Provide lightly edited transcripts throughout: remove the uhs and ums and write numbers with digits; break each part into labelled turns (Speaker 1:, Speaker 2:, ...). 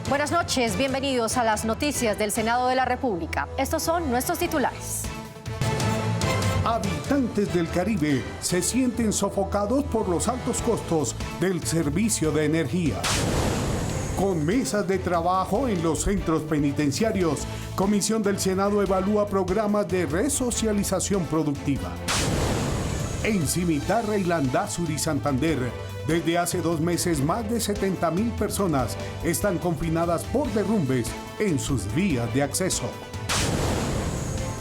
Speaker 1: Buenas noches, bienvenidos a las noticias del Senado de la República. Estos son nuestros titulares.
Speaker 2: Habitantes del Caribe se sienten sofocados por los altos costos del servicio de energía. Con mesas de trabajo en los centros penitenciarios, Comisión del Senado evalúa programas de resocialización productiva. En Cimitarra y Landázuri, Santander, desde hace 2 meses más de 70.000 personas están confinadas por derrumbes en sus vías de acceso.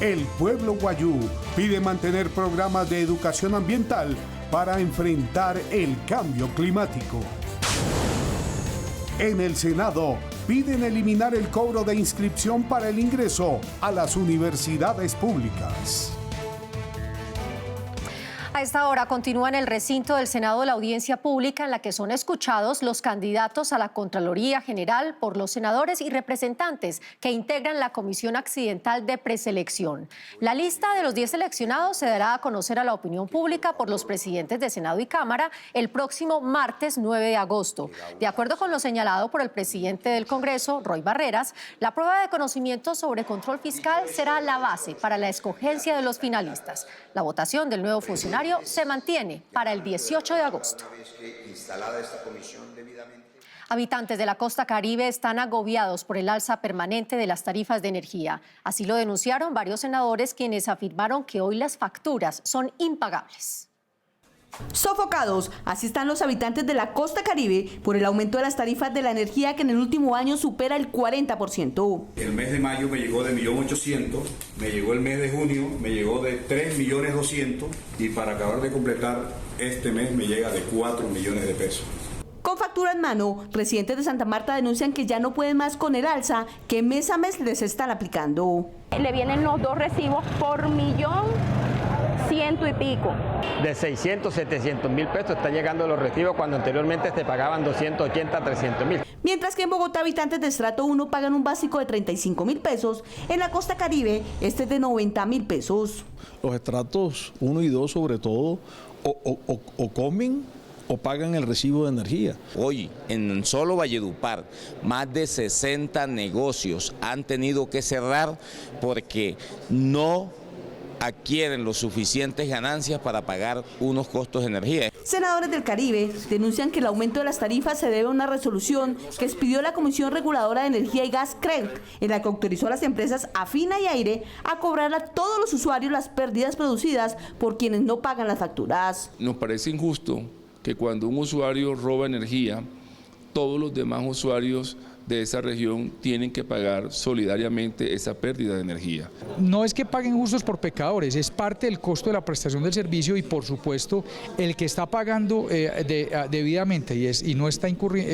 Speaker 2: El pueblo guayú pide mantener programas de educación ambiental para enfrentar el cambio climático. En el Senado piden eliminar el cobro de inscripción para el ingreso a las universidades públicas.
Speaker 1: A esta hora continúa en el recinto del Senado la audiencia pública en la que son escuchados los candidatos a la Contraloría General por los senadores y representantes que integran la Comisión Accidental de Preselección. La lista de los 10 seleccionados se dará a conocer a la opinión pública por los presidentes de Senado y Cámara el próximo martes 9 de agosto. De acuerdo con lo señalado por el presidente del Congreso, Roy Barreras, la prueba de conocimiento sobre control fiscal será la base para la escogencia de los finalistas. La votación del nuevo funcionario se mantiene para el 18 de agosto. Habitantes de la costa Caribe están agobiados por el alza permanente de las tarifas de energía. Así lo denunciaron varios senadores, quienes afirmaron que hoy las facturas son impagables.
Speaker 3: Sofocados, así están los habitantes de la costa Caribe por el aumento de las tarifas de la energía que en el último año supera el 40%.
Speaker 4: El mes de mayo me llegó de 1.800.000, me llegó el mes de junio, me llegó de 3.200.000 y para acabar de completar este mes me llega de 4 millones de pesos.
Speaker 3: Con factura en mano, residentes de Santa Marta denuncian que ya no pueden más con el alza que mes a mes les están aplicando.
Speaker 5: Le vienen los 2 recibos por 1.100.000 y pico.
Speaker 6: De 600, 700 mil pesos están llegando los recibos cuando anteriormente te pagaban 280, 300 mil.
Speaker 3: Mientras que en Bogotá habitantes de estrato 1 pagan un básico de 35.000 pesos, en la costa Caribe este es de 90.000 pesos.
Speaker 7: Los estratos 1 y 2 sobre todo o comen o pagan el recibo de energía.
Speaker 8: Hoy, en solo Valledupar, más de 60 negocios han tenido que cerrar porque no adquieren los suficientes ganancias para pagar unos costos de energía.
Speaker 3: Senadores del Caribe denuncian que el aumento de las tarifas se debe a una resolución que expidió la Comisión Reguladora de Energía y Gas, CREG, en la que autorizó a las empresas Afina y Aire a cobrar a todos los usuarios las pérdidas producidas por quienes no pagan las facturas.
Speaker 9: Nos parece injusto que cuando un usuario roba energía, todos los demás usuarios de esa región tienen que pagar solidariamente esa pérdida de energía.
Speaker 10: No es que paguen justos por pecadores, es parte del costo de la prestación del servicio y por supuesto el que está pagando debidamente y no está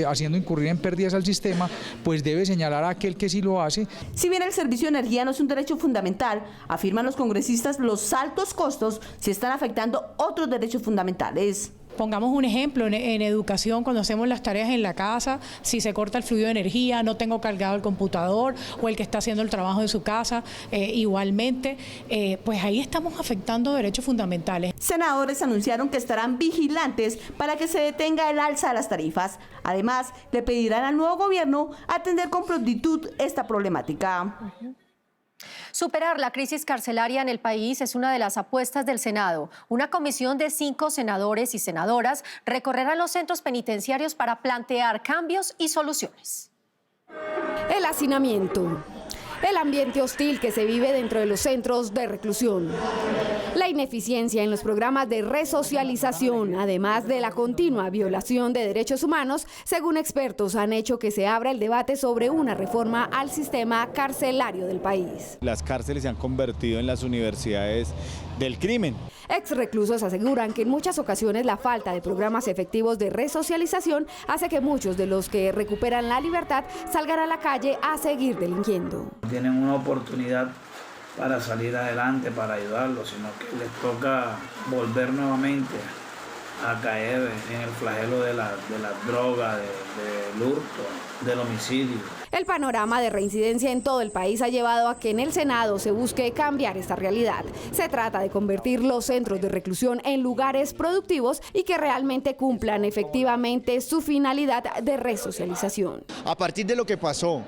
Speaker 10: haciendo incurrir en pérdidas al sistema, pues debe señalar a aquel que sí lo hace.
Speaker 3: Si bien el servicio de energía no es un derecho fundamental, afirman los congresistas, los altos costos se están afectando otros derechos fundamentales.
Speaker 11: Pongamos un ejemplo, en educación, cuando hacemos las tareas en la casa, si se corta el fluido de energía, no tengo cargado el computador o el que está haciendo el trabajo en su casa, igualmente, pues ahí estamos afectando derechos fundamentales.
Speaker 3: Senadores anunciaron que estarán vigilantes para que se detenga el alza de las tarifas. Además, le pedirán al nuevo gobierno atender con prontitud esta problemática.
Speaker 1: Superar la crisis carcelaria en el país es una de las apuestas del Senado. Una comisión de 5 senadores y senadoras recorrerá los centros penitenciarios para plantear cambios y soluciones.
Speaker 12: El hacinamiento, el ambiente hostil que se vive dentro de los centros de reclusión, la ineficiencia en los programas de resocialización, además de la continua violación de derechos humanos, según expertos, han hecho que se abra el debate sobre una reforma al sistema carcelario del país.
Speaker 13: Las cárceles se han convertido en las universidades del crimen.
Speaker 12: Exreclusos aseguran que en muchas ocasiones la falta de programas efectivos de resocialización hace que muchos de los que recuperan la libertad salgan a la calle a seguir delinquiendo.
Speaker 14: Tienen una oportunidad para salir adelante, para ayudarlos, sino que les toca volver nuevamente a caer en el flagelo de la droga, del hurto, del homicidio.
Speaker 12: El panorama de reincidencia en todo el país ha llevado a que en el Senado se busque cambiar esta realidad. Se trata de convertir los centros de reclusión en lugares productivos y que realmente cumplan efectivamente su finalidad de resocialización.
Speaker 15: A partir de lo que pasó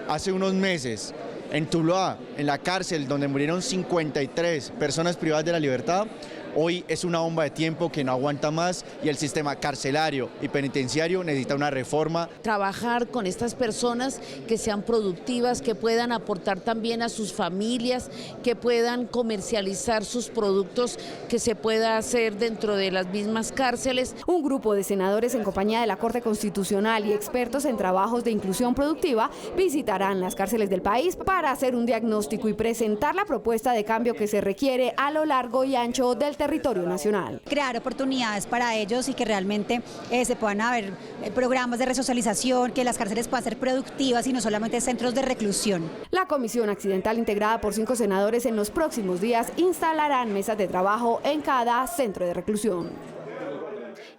Speaker 15: hace unos meses en Tuluá, en la cárcel donde murieron 53 personas privadas de la libertad, hoy es una bomba de tiempo que no aguanta más y el sistema carcelario y penitenciario necesita una reforma.
Speaker 16: Trabajar con estas personas que sean productivas, que puedan aportar también a sus familias, que puedan comercializar sus productos, que se pueda hacer dentro de las mismas cárceles.
Speaker 12: Un grupo de senadores en compañía de la Corte Constitucional y expertos en trabajos de inclusión productiva visitarán las cárceles del país para hacer un diagnóstico y presentar la propuesta de cambio que se requiere a lo largo y ancho del territorio nacional.
Speaker 17: Crear oportunidades para ellos y que realmente se puedan haber programas de resocialización, que las cárceles puedan ser productivas y no solamente centros de reclusión.
Speaker 12: La comisión accidental integrada por 5 senadores en los próximos días instalarán mesas de trabajo en cada centro de reclusión.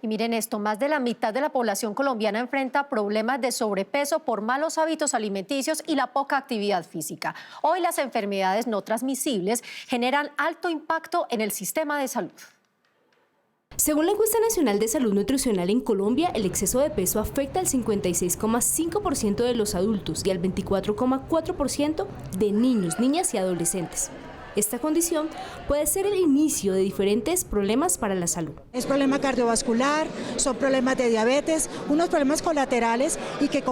Speaker 1: Y miren esto, más de la mitad de la población colombiana enfrenta problemas de sobrepeso por malos hábitos alimenticios y la poca actividad física. Hoy las enfermedades no transmisibles generan alto impacto en el sistema de salud.
Speaker 18: Según la encuesta nacional de salud nutricional en Colombia, el exceso de peso afecta al 56,5% de los adultos y al 24,4% de niños, niñas y adolescentes. Esta condición puede ser el inicio de diferentes problemas para la salud.
Speaker 19: Es problema cardiovascular, son problemas de diabetes, unos problemas colaterales y que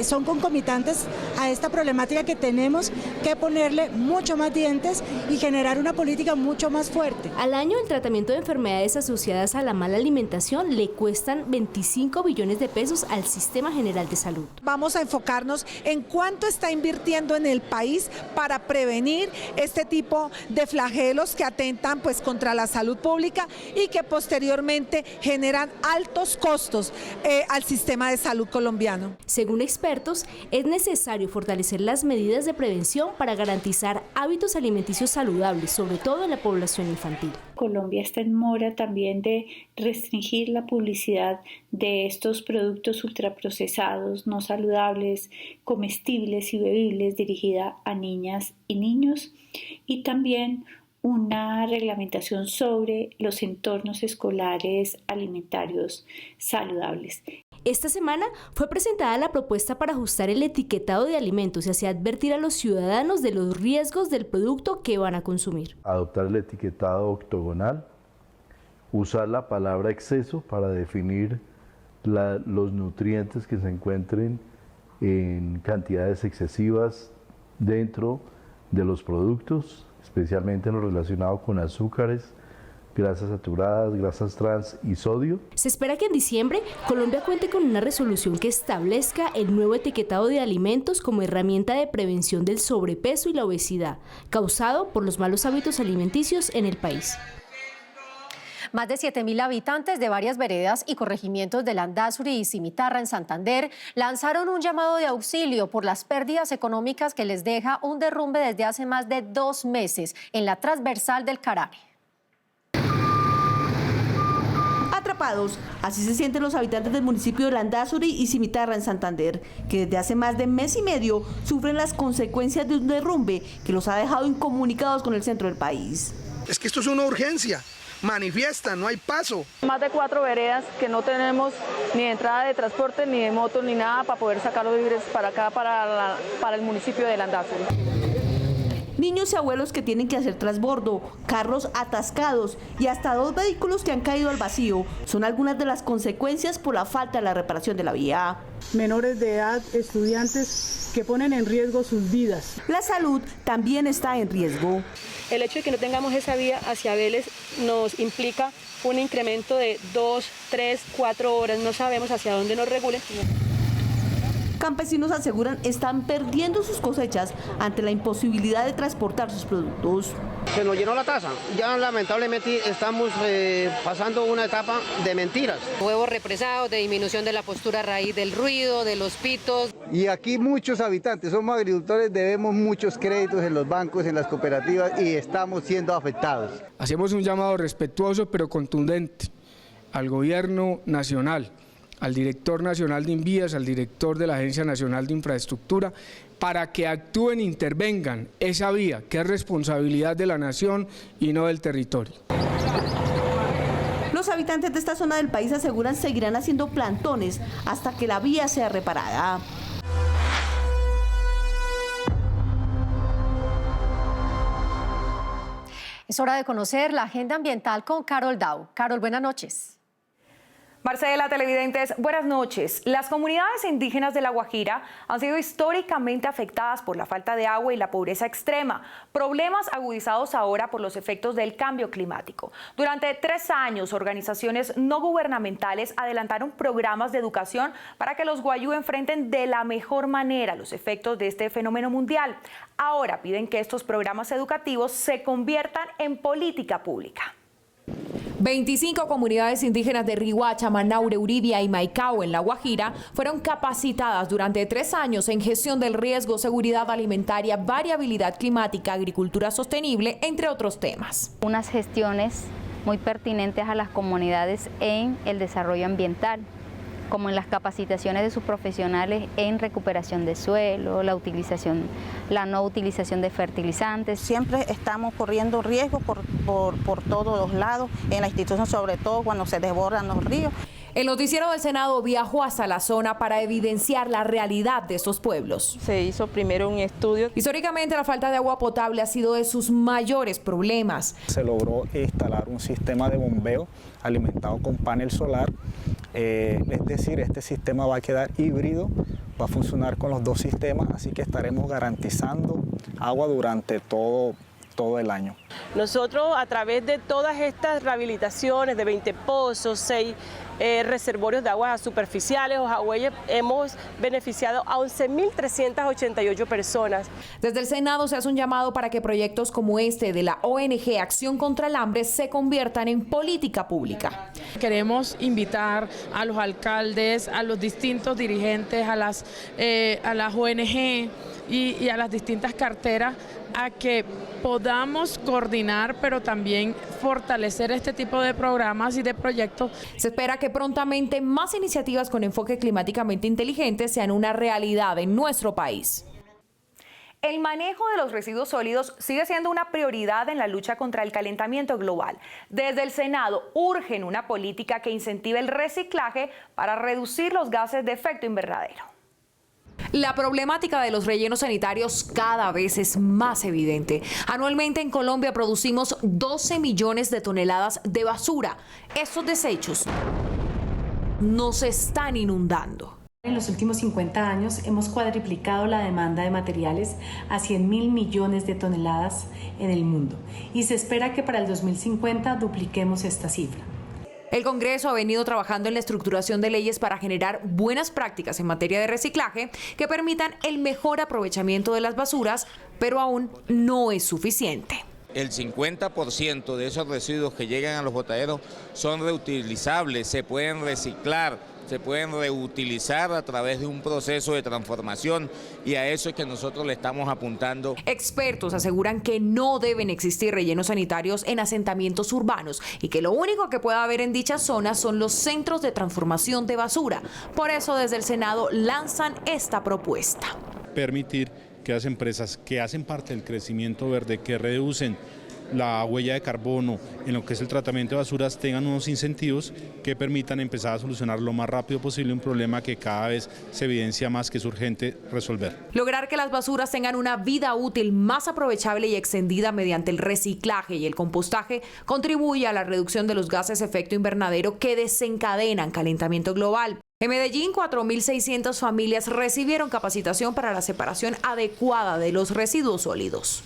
Speaker 19: son concomitantes a esta problemática que tenemos que ponerle mucho más dientes y generar una política mucho más fuerte.
Speaker 18: Al año, el tratamiento de enfermedades asociadas a la mala alimentación le cuestan 25 billones de pesos al Sistema General de Salud.
Speaker 20: Vamos a enfocarnos en cuánto está invirtiendo en el país para prevenir este tipo de flagelos que atentan contra la salud pública y que posteriormente generan altos costos al sistema de salud colombiano.
Speaker 18: Según expertos, es necesario fortalecer las medidas de prevención para garantizar hábitos alimenticios saludables, sobre todo en la población infantil.
Speaker 21: Colombia está en mora también de restringir la publicidad de estos productos ultraprocesados, no saludables, comestibles y bebibles dirigida a niñas y niños, y también una reglamentación sobre los entornos escolares alimentarios saludables.
Speaker 18: Esta semana fue presentada la propuesta para ajustar el etiquetado de alimentos y así advertir a los ciudadanos de los riesgos del producto que van a consumir.
Speaker 22: Adoptar el etiquetado octogonal, usar la palabra exceso para definir los nutrientes que se encuentren en cantidades excesivas dentro de los productos, especialmente en lo relacionado con azúcares, grasas saturadas, grasas trans y sodio.
Speaker 18: Se espera que en diciembre Colombia cuente con una resolución que establezca el nuevo etiquetado de alimentos como herramienta de prevención del sobrepeso y la obesidad, causado por los malos hábitos alimenticios en el país.
Speaker 1: Más de 7.000 habitantes de varias veredas y corregimientos de Landazuri y Cimitarra en Santander lanzaron un llamado de auxilio por las pérdidas económicas que les deja un derrumbe desde hace más de 2 meses en la transversal del Carare.
Speaker 3: Atrapados, así se sienten los habitantes del municipio de Landazuri y Cimitarra en Santander, que desde hace más de mes y medio sufren las consecuencias de un derrumbe que los ha dejado incomunicados con el centro del país.
Speaker 23: Es que esto es una urgencia. Manifiestan, no hay paso.
Speaker 5: Más de 4 veredas que no tenemos ni entrada de transporte, ni de moto, ni nada para poder sacar los víveres para acá, para el municipio de Landazuri.
Speaker 3: Niños y abuelos que tienen que hacer transbordo, carros atascados y hasta 2 vehículos que han caído al vacío son algunas de las consecuencias por la falta de la reparación de la vía.
Speaker 24: Menores de edad, estudiantes que ponen en riesgo sus vidas.
Speaker 3: La salud también está en riesgo.
Speaker 5: El hecho de que no tengamos esa vía hacia Vélez nos implica un incremento de 2, 3, 4 horas. No sabemos hacia dónde nos regulen.
Speaker 3: Campesinos aseguran están perdiendo sus cosechas ante la imposibilidad de transportar sus productos.
Speaker 25: Se nos llenó la taza. Ya lamentablemente estamos pasando una etapa de mentiras.
Speaker 26: Huevos represados, de disminución de la postura a raíz del ruido, de los pitos.
Speaker 27: Y aquí muchos habitantes, somos agricultores, debemos muchos créditos en los bancos, en las cooperativas y estamos siendo afectados.
Speaker 28: Hacemos un llamado respetuoso pero contundente
Speaker 2: al Gobierno Nacional, al Director Nacional de Invías, al Director de la Agencia Nacional de Infraestructura, para que actúen e intervengan esa vía, que es responsabilidad de la nación y no del territorio.
Speaker 3: Los habitantes de esta zona del país aseguran seguirán haciendo plantones hasta que la vía sea reparada.
Speaker 1: Es hora de conocer la agenda ambiental con Carol Dau. Carol, buenas noches.
Speaker 4: Marcela, televidentes, buenas noches. Las comunidades indígenas de La Guajira han sido históricamente afectadas por la falta de agua y la pobreza extrema, problemas agudizados ahora por los efectos del cambio climático. Durante 3 años, organizaciones no gubernamentales adelantaron programas de educación para que los guayú enfrenten de la mejor manera los efectos de este fenómeno mundial. Ahora piden que estos programas educativos se conviertan en política pública.
Speaker 6: 25 comunidades indígenas de Riohacha, Manaure, Uribia y Maicao en La Guajira fueron capacitadas durante 3 años en gestión del riesgo, seguridad alimentaria, variabilidad climática, agricultura sostenible, entre otros temas.
Speaker 7: Unas gestiones muy pertinentes a las comunidades en el desarrollo ambiental, como en las capacitaciones de sus profesionales en recuperación de suelo, la no utilización de fertilizantes.
Speaker 8: Siempre estamos corriendo riesgos por todos los lados, en la institución, sobre todo cuando se desbordan los ríos.
Speaker 6: El noticiero del Senado viajó hasta la zona para evidenciar la realidad de estos pueblos.
Speaker 9: Se hizo primero un estudio.
Speaker 6: Históricamente, la falta de agua potable ha sido de sus mayores problemas.
Speaker 10: Se logró instalar un sistema de bombeo alimentado con panel solar. Es decir, este sistema va a quedar híbrido, va a funcionar con los 2 sistemas, así que estaremos garantizando agua durante todo el año.
Speaker 9: Nosotros, a través de todas estas rehabilitaciones de 20 pozos, 6 reservorios de aguas superficiales o jagüeyes, hemos beneficiado a 11.388 personas.
Speaker 6: Desde el Senado se hace un llamado para que proyectos como este de la ONG Acción contra el Hambre se conviertan en política pública.
Speaker 28: Queremos invitar a los alcaldes, a los distintos dirigentes, a las ONG y a las distintas carteras a que podamos coordinar, pero también fortalecer este tipo de programas y de proyectos.
Speaker 6: Se espera que prontamente más iniciativas con enfoque climáticamente inteligente sean una realidad en nuestro país.
Speaker 4: El manejo de los residuos sólidos sigue siendo una prioridad en la lucha contra el calentamiento global. Desde el Senado urgen una política que incentive el reciclaje para reducir los gases de efecto invernadero.
Speaker 6: La problemática de los rellenos sanitarios cada vez es más evidente. Anualmente en Colombia producimos 12 millones de toneladas de basura. Estos desechos nos están inundando.
Speaker 29: En los últimos 50 años hemos cuadriplicado la demanda de materiales a 100.000 millones de toneladas en el mundo y se espera que para el 2050 dupliquemos esta cifra.
Speaker 6: El Congreso ha venido trabajando en la estructuración de leyes para generar buenas prácticas en materia de reciclaje que permitan el mejor aprovechamiento de las basuras, pero aún no es suficiente.
Speaker 30: El 50% de esos residuos que llegan a los botaderos son reutilizables, se pueden reciclar, se pueden reutilizar a través de un proceso de transformación y a eso es que nosotros le estamos apuntando.
Speaker 6: Expertos aseguran que no deben existir rellenos sanitarios en asentamientos urbanos y que lo único que pueda haber en dichas zonas son los centros de transformación de basura. Por eso desde el Senado lanzan esta propuesta.
Speaker 31: Permitir que las empresas que hacen parte del crecimiento verde, que reducen la huella de carbono en lo que es el tratamiento de basuras, tengan unos incentivos que permitan empezar a solucionar lo más rápido posible un problema que cada vez se evidencia más que es urgente resolver.
Speaker 6: Lograr que las basuras tengan una vida útil más aprovechable y extendida mediante el reciclaje y el compostaje contribuye a la reducción de los gases de efecto invernadero que desencadenan calentamiento global. En Medellín, 4.600 familias recibieron capacitación para la separación adecuada de los residuos sólidos.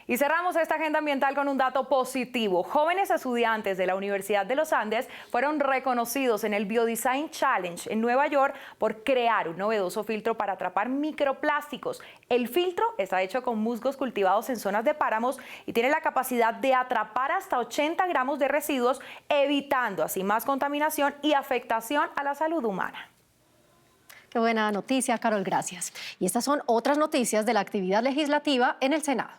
Speaker 4: Y cerramos esta agenda ambiental con un dato positivo. Jóvenes estudiantes de la Universidad de los Andes fueron reconocidos en el Biodesign Challenge en Nueva York por crear un novedoso filtro para atrapar microplásticos. El filtro está hecho con musgos cultivados en zonas de páramos y tiene la capacidad de atrapar hasta 80 gramos de residuos, evitando así más contaminación y afectación a la salud humana.
Speaker 1: Qué buena noticia, Carol, gracias. Y estas son otras noticias de la actividad legislativa en el Senado.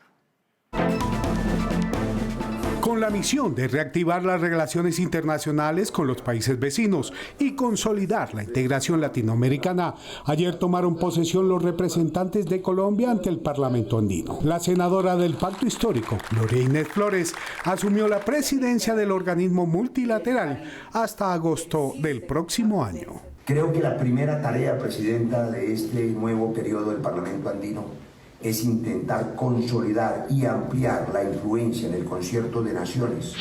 Speaker 11: con la misión de reactivar las relaciones internacionales con los países vecinos y consolidar la integración latinoamericana. Ayer tomaron posesión los representantes de Colombia ante el Parlamento andino. La senadora del Pacto Histórico, Gloria Inés Flores, asumió la presidencia del organismo multilateral hasta agosto del próximo año.
Speaker 12: Creo que la primera tarea, presidenta, de este nuevo periodo del Parlamento andino es intentar consolidar y ampliar la influencia en el concierto de naciones.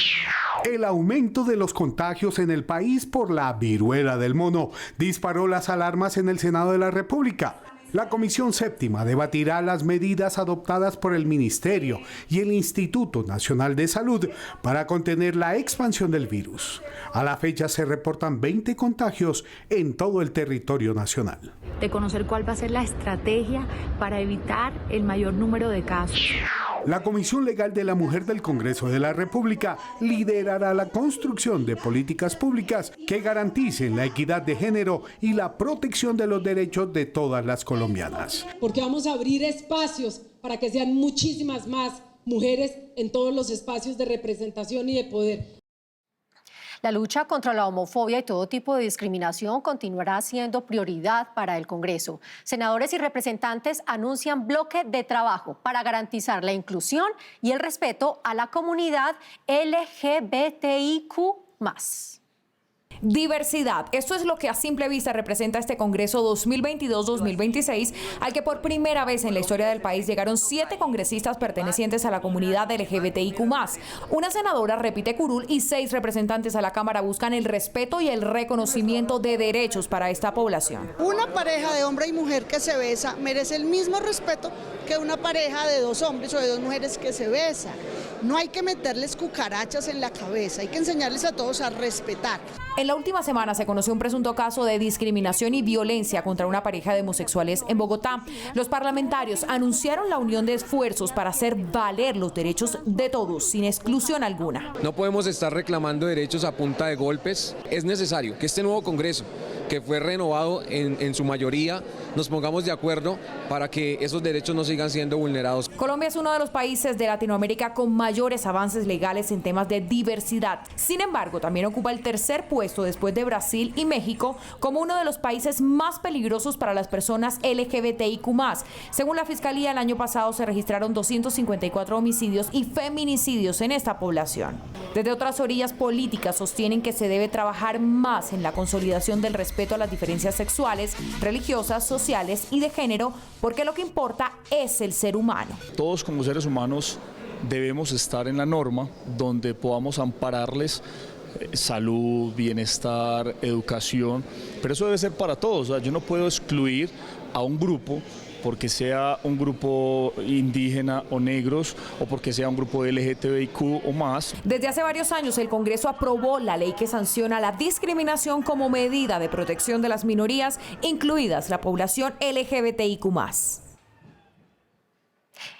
Speaker 11: El aumento de los contagios en el país por la viruela del mono disparó las alarmas en el Senado de la República. La Comisión Séptima debatirá las medidas adoptadas por el Ministerio y el Instituto Nacional de Salud para contener la expansión del virus. A la fecha se reportan 20 contagios en todo el territorio nacional.
Speaker 13: De conocer cuál va a ser la estrategia para evitar el mayor número de casos.
Speaker 11: La Comisión Legal de la Mujer del Congreso de la República liderará la construcción de políticas públicas que garanticen la equidad de género y la protección de los derechos de todas las colombianas.
Speaker 14: Porque vamos a abrir espacios para que sean muchísimas más mujeres en todos los espacios de representación y de poder.
Speaker 1: La lucha contra la homofobia y todo tipo de discriminación continuará siendo prioridad para el Congreso. Senadores y representantes anuncian bloque de trabajo para garantizar la inclusión y el respeto a la comunidad LGBTIQ+.
Speaker 6: Diversidad. Esto es lo que a simple vista representa este Congreso 2022-2026, al que por primera vez en la historia del país llegaron 7 congresistas pertenecientes a la comunidad LGBTIQ+. Una senadora repite curul y 6 representantes a la Cámara buscan el respeto y el reconocimiento de derechos para esta población.
Speaker 15: Una pareja de hombre y mujer que se besa merece el mismo respeto que una pareja de 2 hombres o de 2 mujeres que se besan. No hay que meterles cucarachas en la cabeza, hay que enseñarles a todos a respetar.
Speaker 6: En la última semana se conoció un presunto caso de discriminación y violencia contra una pareja de homosexuales en Bogotá. Los parlamentarios anunciaron la unión de esfuerzos para hacer valer los derechos de todos, sin exclusión alguna.
Speaker 16: No podemos estar reclamando derechos a punta de golpes. Es necesario que este nuevo Congreso, que fue renovado en su mayoría, nos pongamos de acuerdo para que esos derechos no sigan siendo vulnerados.
Speaker 6: Colombia es uno de los países de Latinoamérica con mayores avances legales en temas de diversidad. Sin embargo, también ocupa el tercer puesto después de Brasil y México como uno de los países más peligrosos para las personas LGBTIQ+. Según la Fiscalía, el año pasado se registraron 254 homicidios y feminicidios en esta población. Desde otras orillas políticas sostienen que se debe trabajar más en la consolidación del respeto a las diferencias sexuales, religiosas, sociales y de género, porque lo que importa es el ser humano.
Speaker 17: Todos como seres humanos debemos estar en la norma donde podamos ampararles salud, bienestar, educación, pero eso debe ser para todos. O sea, yo no puedo excluir a un grupo porque sea un grupo indígena o negros o porque sea un grupo LGTBIQ o más.
Speaker 6: Desde hace varios años el Congreso aprobó la ley que sanciona la discriminación como medida de protección de las minorías, incluidas la población LGBTIQ+.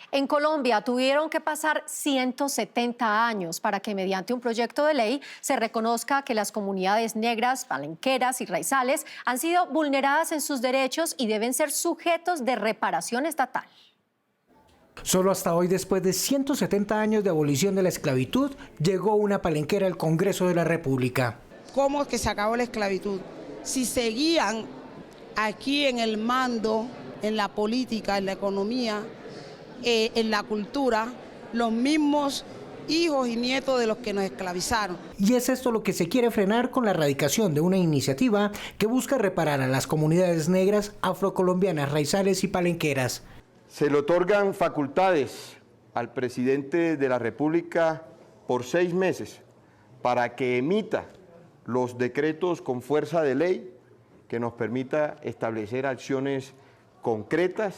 Speaker 1: En Colombia tuvieron que pasar 170 años para que mediante un proyecto de ley se reconozca que las comunidades negras, palenqueras y raizales han sido vulneradas en sus derechos y deben ser sujetos de reparación estatal.
Speaker 19: Solo hasta hoy, después de 170 años de abolición de la esclavitud, llegó una palenquera al Congreso de la República.
Speaker 20: ¿Cómo es que se acabó la esclavitud? Si seguían aquí en el mando, en la política, en la economía, en la cultura, los mismos hijos y nietos de los que nos esclavizaron.
Speaker 19: Y es esto lo que se quiere frenar con la erradicación de una iniciativa que busca reparar a las comunidades negras, afrocolombianas, raizales y palenqueras.
Speaker 21: Se le otorgan facultades al presidente de la República por 6 meses para que emita los decretos con fuerza de ley que nos permita establecer acciones concretas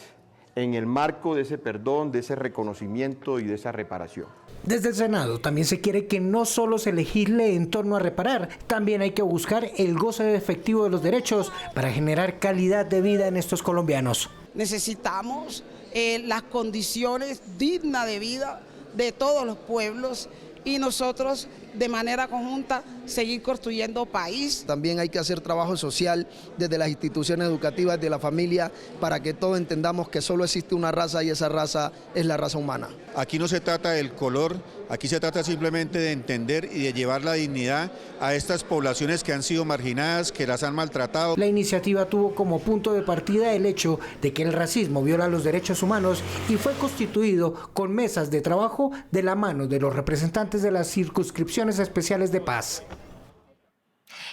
Speaker 21: en el marco de ese perdón, de ese reconocimiento y de esa reparación.
Speaker 19: Desde el Senado también se quiere que no solo se legisle en torno a reparar, también hay que buscar el goce efectivo de los derechos para generar calidad de vida en estos colombianos.
Speaker 20: Necesitamos las condiciones dignas de vida de todos los pueblos y nosotros de manera conjunta seguir construyendo país.
Speaker 2: También hay que hacer trabajo social desde las instituciones educativas, de la familia, para que todos entendamos que solo existe una raza y esa raza es la raza humana.
Speaker 3: Aquí no se trata del color, aquí se trata simplemente de entender y de llevar la dignidad a estas poblaciones que han sido marginadas, que las han maltratado.
Speaker 19: La iniciativa tuvo como punto de partida el hecho de que el racismo viola los derechos humanos y fue constituido con mesas de trabajo de la mano de los representantes de las circunscripciones especiales de paz.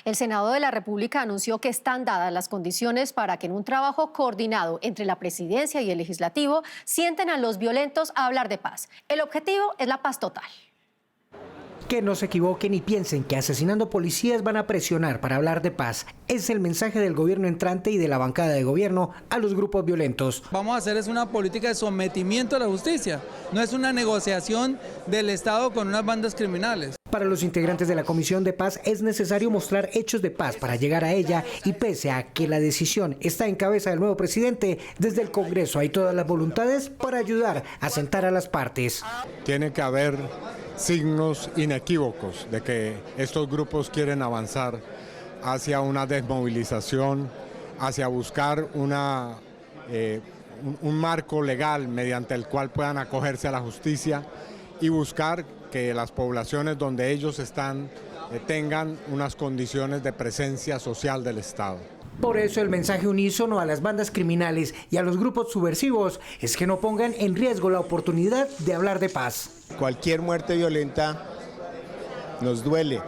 Speaker 1: El Senado de la República anunció que están dadas las condiciones para que en un trabajo coordinado entre la Presidencia y el Legislativo sienten a los violentos a hablar de paz. El objetivo es la paz total.
Speaker 19: Que no se equivoquen y piensen que asesinando policías van a presionar para hablar de paz. Es el mensaje del gobierno entrante y de la bancada de gobierno a los grupos violentos.
Speaker 5: Vamos a hacer es una política de sometimiento a la justicia, no es una negociación del Estado con unas bandas criminales.
Speaker 19: Para los integrantes de la Comisión de Paz es necesario mostrar hechos de paz para llegar a ella y pese a que la decisión está en cabeza del nuevo presidente, desde el Congreso hay todas las voluntades para ayudar a sentar a las partes.
Speaker 7: Tiene que haber signos inequívocos de que estos grupos quieren avanzar hacia una desmovilización, hacia buscar un marco legal mediante el cual puedan acogerse a la justicia y buscar que las poblaciones donde ellos están tengan unas condiciones de presencia social del Estado.
Speaker 19: Por eso el mensaje unísono a las bandas criminales y a los grupos subversivos es que no pongan en riesgo la oportunidad de hablar de paz.
Speaker 18: Cualquier muerte violenta nos duele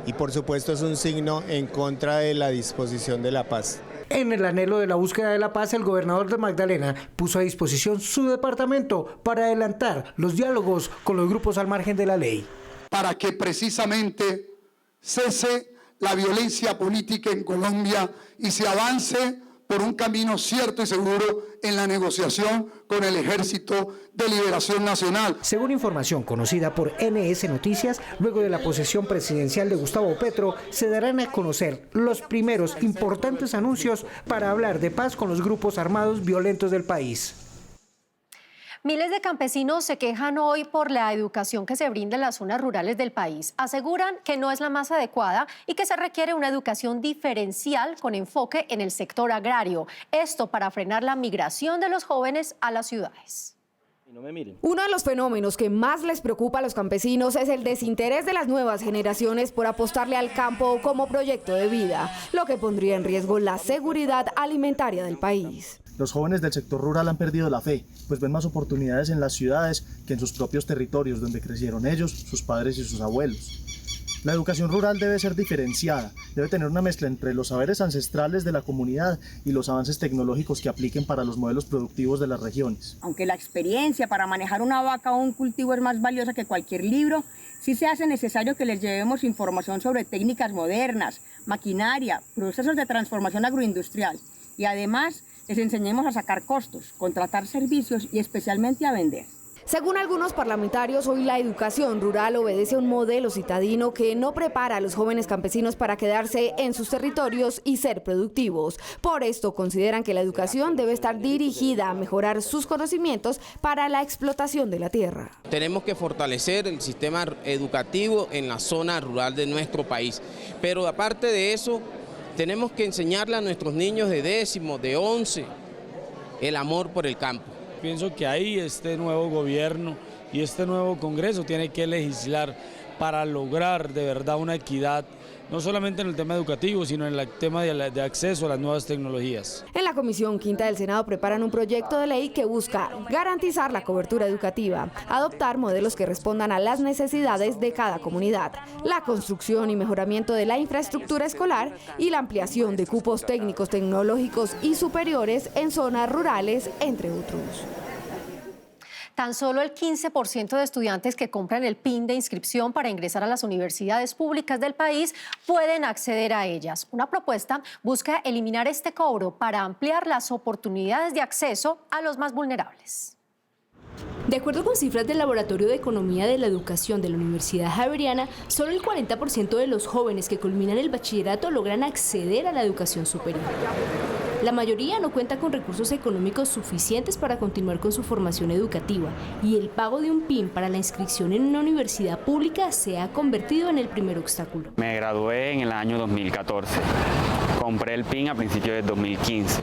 Speaker 18: y por supuesto es un signo en contra de la disposición de la paz.
Speaker 19: En el anhelo de la búsqueda de la paz, el gobernador de Magdalena puso a disposición su departamento para adelantar los diálogos con los grupos al margen de la ley.
Speaker 22: Para que precisamente cese la violencia política en Colombia y se avance por un camino cierto y seguro en la negociación con el Ejército de Liberación Nacional.
Speaker 19: Según información conocida por NS Noticias, luego de la posesión presidencial de Gustavo Petro, se darán a conocer los primeros importantes anuncios para hablar de paz con los grupos armados violentos del país.
Speaker 1: Miles de campesinos se quejan hoy por la educación que se brinda en las zonas rurales del país. Aseguran que no es la más adecuada y que se requiere una educación diferencial con enfoque en el sector agrario. Esto para frenar la migración de los jóvenes a las ciudades.
Speaker 23: Uno de los fenómenos que más les preocupa a los campesinos es el desinterés de las nuevas generaciones por apostarle al campo como proyecto de vida, lo que pondría en riesgo la seguridad alimentaria del país.
Speaker 24: Los jóvenes del sector rural han perdido la fe, pues ven más oportunidades en las ciudades que en sus propios territorios donde crecieron ellos, sus padres y sus abuelos. La educación rural debe ser diferenciada, debe tener una mezcla entre los saberes ancestrales de la comunidad y los avances tecnológicos que apliquen para los modelos productivos de las regiones.
Speaker 25: Aunque la experiencia para manejar una vaca o un cultivo es más valiosa que cualquier libro, sí se hace necesario que les llevemos información sobre técnicas modernas, maquinaria, procesos de transformación agroindustrial y además les enseñemos a sacar costos, contratar servicios y especialmente a vender.
Speaker 23: Según algunos parlamentarios, hoy la educación rural obedece a un modelo citadino que no prepara a los jóvenes campesinos para quedarse en sus territorios y ser productivos. Por esto consideran que la educación debe estar dirigida a mejorar sus conocimientos para la explotación de la tierra.
Speaker 26: Tenemos que fortalecer el sistema educativo en la zona rural de nuestro país, pero aparte de eso, tenemos que enseñarle a nuestros niños de 10º, de 11, el amor por el campo.
Speaker 27: Pienso que ahí este nuevo gobierno y este nuevo Congreso tiene que legislar para lograr de verdad una equidad, no solamente en el tema educativo, sino en el tema de acceso a las nuevas tecnologías.
Speaker 23: En la Comisión Quinta del Senado preparan un proyecto de ley que busca garantizar la cobertura educativa, adoptar modelos que respondan a las necesidades de cada comunidad, la construcción y mejoramiento de la infraestructura escolar y la ampliación de cupos técnicos, tecnológicos y superiores en zonas rurales, entre otros.
Speaker 1: Tan solo el 15% de estudiantes que compran el PIN de inscripción para ingresar a las universidades públicas del país pueden acceder a ellas. Una propuesta busca eliminar este cobro para ampliar las oportunidades de acceso a los más vulnerables.
Speaker 4: De acuerdo con cifras del Laboratorio de Economía de la Educación de la Universidad Javeriana, solo el 40% de los jóvenes que culminan el bachillerato logran acceder a la educación superior. La mayoría no cuenta con recursos económicos suficientes para continuar con su formación educativa y el pago de un PIN para la inscripción en una universidad pública se ha convertido en el primer obstáculo.
Speaker 8: Me gradué en el año 2014, compré el PIN a principios de 2015.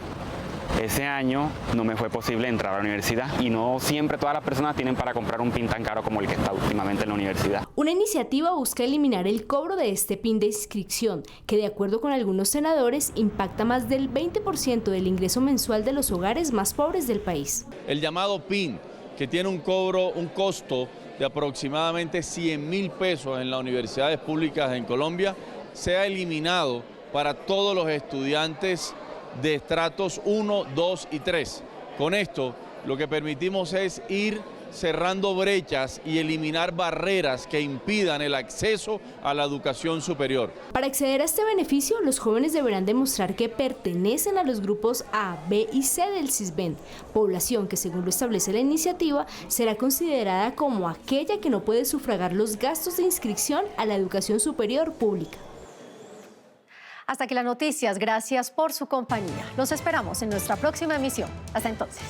Speaker 8: Ese año no me fue posible entrar a la universidad y no siempre todas las personas tienen para comprar un PIN tan caro como el que está últimamente en la universidad.
Speaker 4: Una iniciativa busca eliminar el cobro de este PIN de inscripción, que de acuerdo con algunos senadores impacta más del 20% del ingreso mensual de los hogares más pobres del país.
Speaker 9: El llamado PIN, que tiene un costo de aproximadamente 100.000 pesos en las universidades públicas en Colombia, sea eliminado para todos los estudiantes de estratos 1, 2 y 3. Con esto lo que permitimos es ir cerrando brechas y eliminar barreras que impidan el acceso a la educación superior.
Speaker 4: Para acceder a este beneficio, los jóvenes deberán demostrar que pertenecen a los grupos A, B y C del Sisbén, población que, según lo establece la iniciativa, será considerada como aquella que no puede sufragar los gastos de inscripción a la educación superior pública.
Speaker 1: Hasta aquí las noticias. Gracias por su compañía. Los esperamos en nuestra próxima emisión. Hasta entonces.